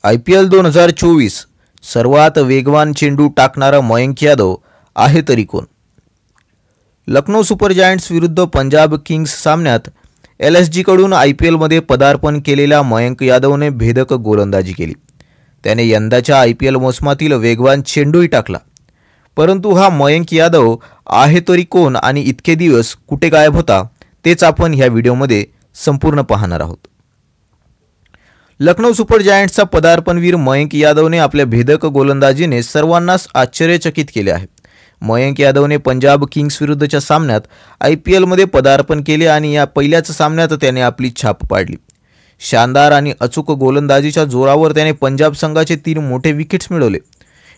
IPL 2024 सर्वात वेगवान चेंडू टाकणारा मयंक यादव आहे तरी कोण? लखनौ सुपर जायंट्स विरुद्ध पंजाब किंग्स सामन्यात LSG कडून IPL मध्ये पदार्पण केलेल्या मयंक यादवने भेदक गोलंदाजी केली। त्याने यंदाच्या IPL मोसमातील वेगवान चेंडूही टाकला। परंतु हा मयंक यादव आहे तरी कोण आणि इतके दिवस कुठे गायब होता तेच आपण ह्या व्हिडिओमध्ये संपूर्ण पाहणार आहोत। लखनौ सुपर जायंट्सचा पदार्पणवीर मयंक यादवने आपल्या भेदक गोलंदाजीने सर्वांनाच आश्चर्यचकित केले आहे। मयंक यादवने पंजाब किंग्स विरुद्धच्या सामन्यात IPL मध्ये पदार्पण केले आणि या पहिल्याच सामन्यात त्याने आपली छाप पाडली। शानदार आणि अचूक गोलंदाजीच्या जोरावर त्याने पंजाब संघाचे 3 मोठे विकेट्स मिळवले।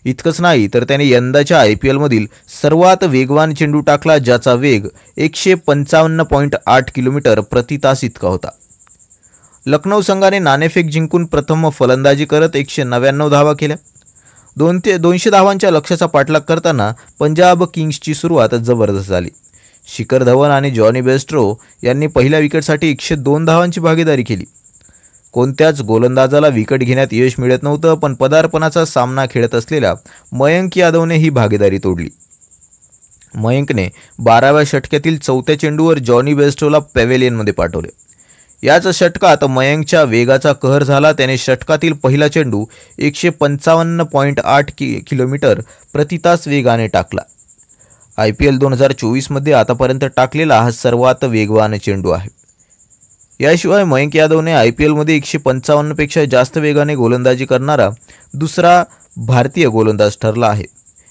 इतकंच नाही तर त्याने यंदाच्या IPL मधील सर्वात वेगवान चेंडू टाकला, ज्याचा वेग 155.8 किलोमीटर प्रति तास इतका होता। लखनौ संघाने नाणेफेक जिंकून प्रथम फलंदाजी करत 199 धावा केल्या। 200 धावांच्या लक्ष्याचा पाठलाग करताना पंजाब किंग्सची सुरुवात जबरदस्त झाली। शिखर धवन आणि जॉनी बेस्ट्रो यांनी पहिल्या विकेटसाठी 102 धावांची भागीदारी केली। कोणत्याच गोलंदाजाला विकेट घेण्यात यश मिळत नव्हतं, पण पदार्पणाचा सामना खेळत असलेल्या मयंक यादवने ही भागीदारी तोडली। मयंकने 12व्या षटकातील 4थ्या चेंडूवर जॉनी बेस्ट्रोला पॅव्हेलियनमध्ये पाठवले। याच षटकात मयंकच्या वेगाचा कहर झाला। त्याने षटकातील पहिला चेंडू 155.8 किलोमीटर प्रति तास वेगाने टाकला। IPL 2024 मध्ये आतापर्यंत टाकलेला हा सर्वात वेगवान चेंडू आहे। याशिवाय मयंक यादवने IPL मध्ये 155 पेक्षा जास्त वेगाने गोलंदाजी करणारा दुसरा भारतीय गोलंदाज ठरला आहे।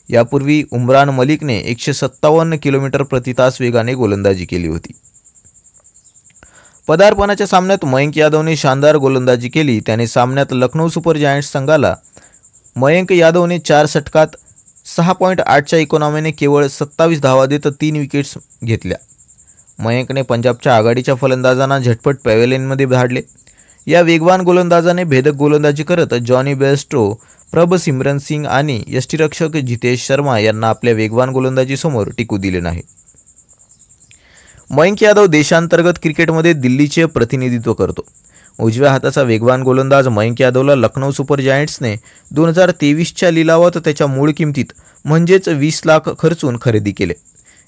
यापूर्वी उमरान मलिकने 157 किलोमीटर प्रति तास वेगाने गोलंदाजी केली होती। पदार्पणाच्या सामन्यात मयंक यादवने शानदार गोलंदाजी केली। त्याने सामन्यात लखनौ सुपर जायंट्स संघाला मयंक यादवने 4 षटकात 6.8च्या इकॉनॉमीने केवळ 27 धावा देत 3 विकेट्स घेतल्या। मयंकने पंजाबच्या आघाडीच्या फलंदाजांना झटपट पॅव्हेलियनमध्ये धाडले। या वेगवान गोलंदाजाने भेदक गोलंदाजी करत जॉनी बेस्ट्रो, प्रभ सिमरन सिंग आणि यष्टिरक्षक जितेश शर्मा यांना आपल्या वेगवान गोलंदाजीसमोर टिकू दिले नाही। मयंक यादव देशांतर्गत क्रिकेटमध्ये दिल्लीचे प्रतिनिधित्व करतो। उजव्या हाताचा वेगवान गोलंदाज मयंक यादवला लखनौ सुपर जायंट्सने 2023च्या लिलावात त्याच्या मूळ किमतीत म्हणजेच 20 लाख खर्चून खरेदी केले।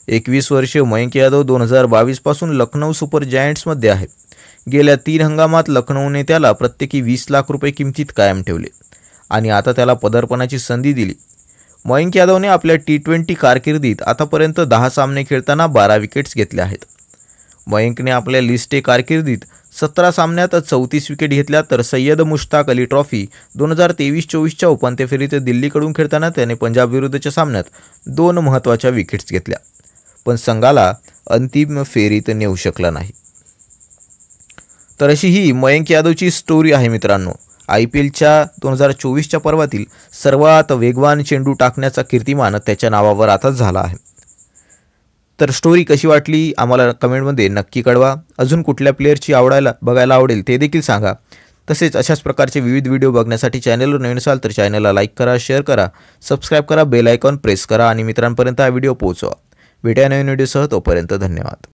21 वर्षीय मयंक यादव 2022 पासून लखनौ सुपर जायंट्समध्ये आहे। गेल्या 3 हंगामात लखनौने त्याला प्रत्येकी 20 लाख रुपये किमतीत कायम ठेवले आणि आता त्याला पदार्पणाची संधी दिली। मयंक यादवने आपल्या T20 कारकिर्दीत आतापर्यंत 10 सामने खेळताना 12 विकेट्स घेतल्या आहेत। मयंकने आपल्या लिस्ट ए कारकिर्दीत 17 सामन्यात 34 विकेट घेतल्या, तर सय्यद मुश्ताक अली ट्रॉफी 2023-24च्या उपांत्य फेरीत दिल्लीकडून खेळताना त्याने पंजाब विरुद्धच्या सामन्यात 2 महत्त्वाच्या विकेट्स घेतल्या, पण संघाला अंतिम फेरीत नेऊ शकला नाही। तर अशी ही मयंक यादवची स्टोरी आहे मित्रांनो। IPLच्या 2024च्या पर्वातील सर्वात वेगवान चेंडू टाकण्याचा कीर्तिमान त्याच्या नावावर आता झाला आहे। तर स्टोरी कशी वाटली आम्हाला कमेंटमध्ये नक्की कळवा। अजून कुठल्या प्लेयरची बघायला आवडेल ते देखील सांगा। तसेच अशाच प्रकारचे विविध व्हिडिओ बघण्यासाठी चॅनलवर नवीन असाल तर चॅनलला लाईक करा, शेअर करा, सबस्क्राईब करा, बेल आयकॉन प्रेस करा आणि मित्रांपर्यंत हा व्हिडिओ पोहोचवा। भेटूया नवीन व्हिडिओसह, तोपर्यंत धन्यवाद।